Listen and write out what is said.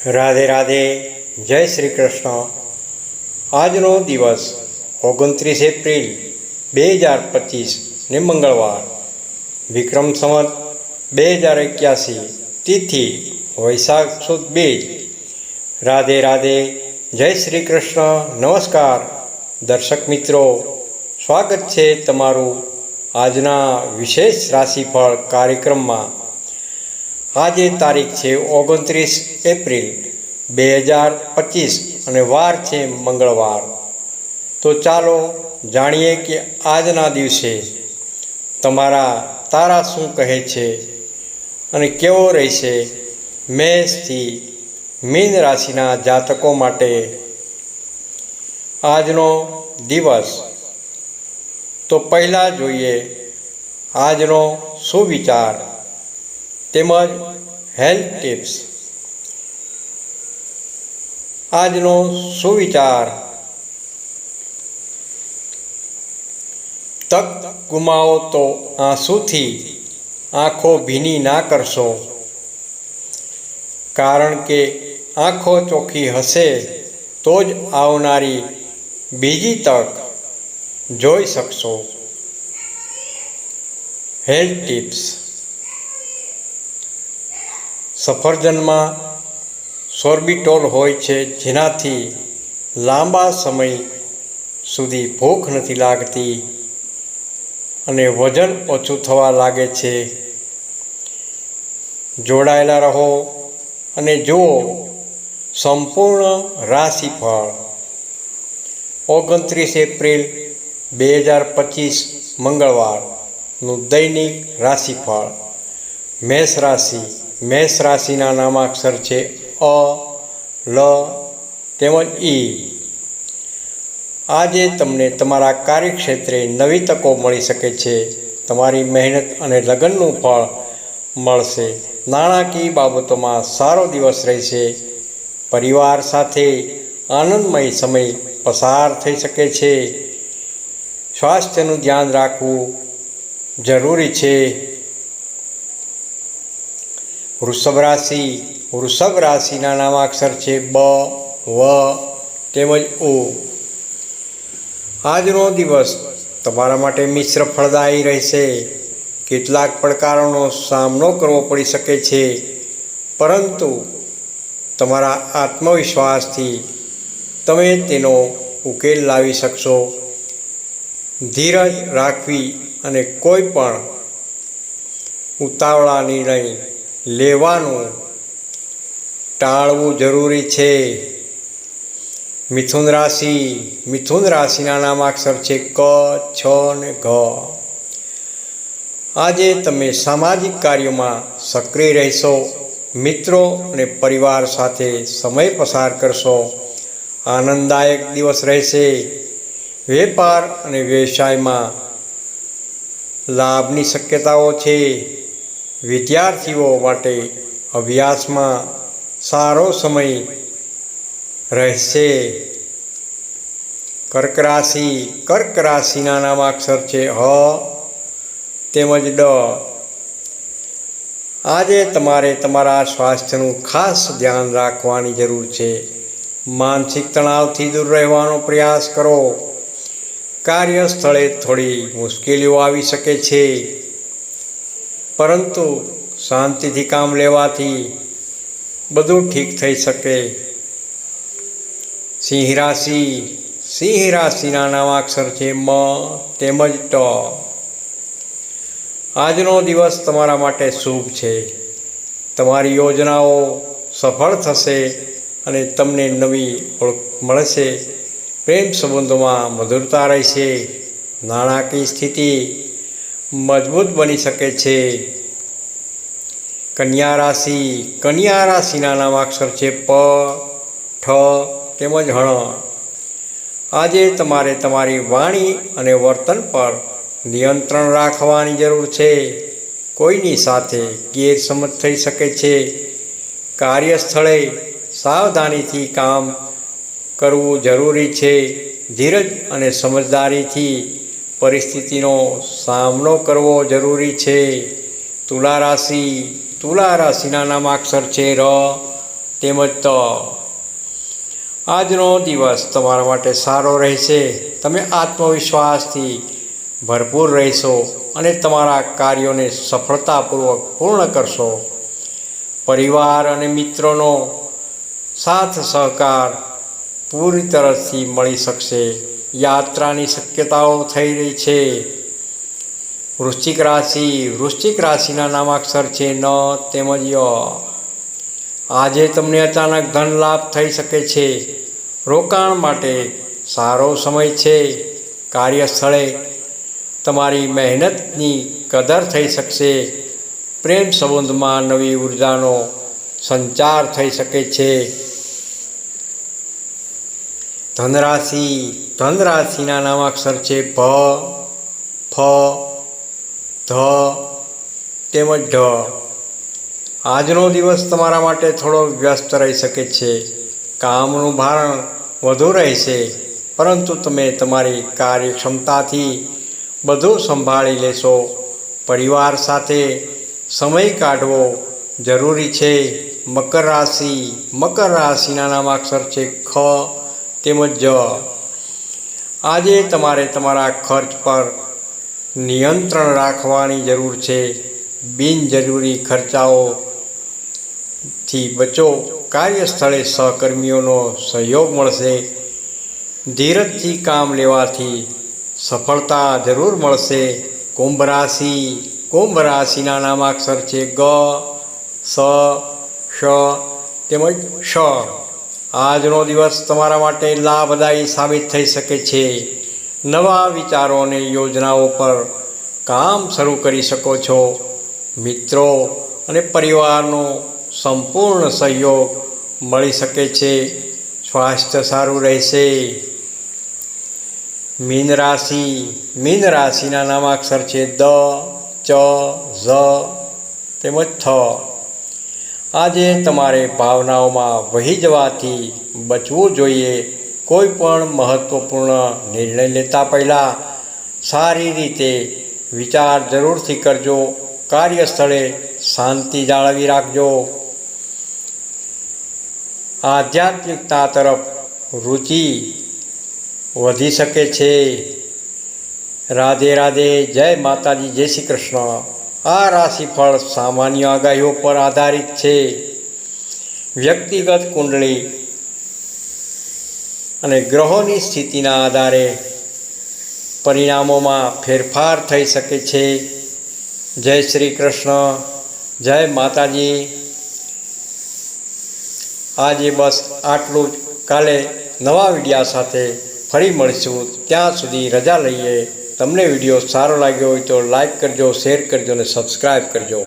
રાધે રાધે. જય શ્રી કૃષ્ણ. આજનો દિવસ 29 એપ્રિલ 2025 ને મંગળવાર, વિક્રમ સંવત 2081, તિથિ વૈશાખ સુદ 2. રાધે રાધે. જય શ્રી કૃષ્ણ. નમસ્કાર દર્શક મિત્રો, સ્વાગત છે તમારું આજના વિશેષ રાશિફળ કાર્યક્રમમાં. આજે તારીખ છે 29 એપ્રિલ 2025 અને વાર છે મંગળવાર. તો ચાલો જાણીએ કે આજના દિવસે તમારા તારા શું કહે છે અને કેવો રહેશે મેષથી મીન રાશિના જાતકો માટે આજનો દિવસ. તો પહેલાં જોઈએ આજનો સુવિચાર તેમજ હેલ્થ ટિપ્સ. આજનો સુવિચાર: તક ગુમાવો તો આંસુથી આંખો ભીની ના કરશો, કારણ કે આંખો ચોખ્ખી હશે તો જ આવનારી બીજી તક જોઈ શકશો. હેલ્થ ટિપ્સ: સફરજનમાં સોર્બિટોલ હોય છે, જેનાથી લાંબા સમય સુધી ભૂખ નથી લાગતી અને વજન ઓછું થવા લાગે છે. જોડાયેલા રહો અને જુઓ સંપૂર્ણ રાશિફળ. 29 એપ્રિલ 2025 મંગળવારનું દૈનિક રાશિફળ. મેષ રાશિ. મેષ રાશિના નામાક્ષર છે અ, લ તેમજ ઈ. આજે તમને તમારા કાર્યક્ષેત્રે નવી તકો મળી શકે છે. તમારી મહેનત અને લગનનું ફળ મળશે. નાણાકીય બાબતોમાં સારો દિવસ રહેશે. પરિવાર સાથે આનંદમય સમય પસાર થઈ શકે છે. સ્વાસ્થ્યનું ધ્યાન રાખવું જરૂરી છે. વૃષભ રાશિ. વૃષભ રાશિના નામાક્ષર છે બ, વ તેમજ ઉ. આજનો દિવસ તમારા માટે મિશ્ર ફળદાયી રહેશે. કેટલાક પડકારોનો સામનો કરવો પડી શકે છે, પરંતુ તમારા આત્મવિશ્વાસથી તમે તેનો ઉકેલ લાવી શકશો. ધીરજ રાખવી અને કોઈ પણ ઉતાવળા નિર્ણય લેવાનું ટાળવું જરૂરી છે. મિથુન રાશિ. મિથુન રાશિના નામાક્ષર છે ક, છ અને ઘ. આજે તમે સામાજિક કાર્યોમાં સક્રિય રહેશો. મિત્રો અને પરિવાર સાથે સમય પસાર કરશો. આનંદદાયક દિવસ રહેશે. વેપાર અને વ્યવસાયમાં લાભની શક્યતાઓ છે. વિદ્યાર્થીઓ માટે અભ્યાસમાં સારો સમય રહેશે. કર્ક રાશિ. કર્ક રાશિના નામાક્ષર છે હ તેમજ ડ. આજે તમારે તમારા સ્વાસ્થ્યનું ખાસ ધ્યાન રાખવાની જરૂર છે. માનસિક તણાવથી દૂર રહેવાનો પ્રયાસ કરો. કાર્યસ્થળે થોડી મુશ્કેલીઓ આવી શકે છે, પરંતુ શાંતિથી કામ લેવાથી બધું ઠીક થઈ શકે. સિંહ રાશિ. સિંહ રાશિના નામાક્ષર છે મ તેમજ ટ. આજનો દિવસ તમારા માટે શુભ છે. તમારી યોજનાઓ સફળ થશે અને તમને નવી ઓળખ મળશે. પ્રેમ સંબંધોમાં મધુરતા રહેશે. નાણાકીય સ્થિતિ મજબૂત બની શકે છે. કન્યા રાશિ. કન્યા રાશિના નામાક્ષર છે પ, ઠ તેમજ હણ. આજે તમારે તમારી વાણી અને વર્તન પર નિયંત્રણ રાખવાની જરૂર છે. કોઈની સાથે ગેરસમજ થઈ શકે છે. કાર્યસ્થળે સાવધાનીથી કામ કરવું જરૂરી છે. ધીરજ અને સમજદારીથી પરિસ્થિતિનો સામનો કરવો જરૂરી છે. તુલા રાશિ. તુલા રાશિના નામાક્ષર છે ર તેમજ તો આજનો દિવસ તમારા માટે સારો રહેશે. તમે આત્મવિશ્વાસથી ભરપૂર રહેશો અને તમારા કાર્યોને સફળતાપૂર્વક પૂર્ણ કરશો. પરિવાર અને મિત્રોનો સાથ સહકાર પૂરી તરફથી મળી શકશે. યાત્રાની શક્યતાઓ થઈ રહી છે. વૃશ્ચિક રાશિના નામાક્ષર છે ન તેમજ ય. આજે તમને અચાનક ધન લાભ થઈ શકે છે. રોકાણ માટે સારો સમય છે. કાર્યસ્થળે તમારી મહેનતની કદર થઈ શકશે. પ્રેમ સંબંધમાં નવી ઉર્જાનો સંચાર થઈ શકે છે. ધનરાશિના નામાક્ષર છે ભ, ફ, ધ તેમજ ઢ. આજનો દિવસ તમારા માટે થોડો વ્યસ્ત રહી શકે છે. કામનું ભારણ વધુ રહેશે, પરંતુ તમે તમારી કાર્યક્ષમતાથી બધું સંભાળી લેશો. પરિવાર સાથે સમય કાઢવો જરૂરી છે. મકર રાશિના નામાક્ષર છે ખ તેમજ જ. આજે તમારે તમારા ખર્ચ પર નિયંત્રણ રાખવાની જરૂર છે. બિનજરૂરી ખર્ચાઓથી બચો. કાર્યસ્થળે સહકર્મીઓનો સહયોગ મળશે. ધીરજથી કામ લેવાથી સફળતા જરૂર મળશે. કુંભ રાશિના નામાક્ષર છે ગ, સ, શ તેમજ શ. આજનો દિવસ તમારા માટે લાભદાયી સાબિત થઈ શકે છે. નવા વિચારો અને યોજનાઓ પર કામ શરૂ કરી શકો છો. મિત્રો અને પરિવારનો સંપૂર્ણ સહયોગ મળી શકે છે. સ્વાસ્થ્ય સારું રહેશે. મીન રાશિના નામાક્ષર છે દ, ચ, ઝ તેમજ થ. આજે તમારે ભાવનાઓમાં વહી જવાથી બચવું જોઈએ. કોઈ પણ મહત્વપૂર્ણ નિર્ણય લેતા પહેલાં સારી રીતે વિચાર જરૂરથી કરજો. કાર્યસ્થળે શાંતિ જાળવી રાખજો. આધ્યાત્મિકતા તરફ રુચિ વધી શકે છે. રાધે રાધે. જય માતાજી. જય શ્રી કૃષ્ણ. આ રાશિફળ સામાન્ય આગાહીઓ પર આધારિત છે. વ્યક્તિગત કુંડળી અને ગ્રહોની સ્થિતિના આધારે પરિણામોમાં ફેરફાર થઈ શકે છે. જય શ્રી કૃષ્ણ. જય માતાજી. આજે બસ આટલું જ. કાલે નવા વિડીયા સાથે ફરી મળીશું. ત્યાં સુધી રજા લઈએ. તમને વિડીયો સારો લાગ્યો હોય તો લાઈક કરજો, શેર કરજો અને સબસ્ક્રાઈબ કરજો.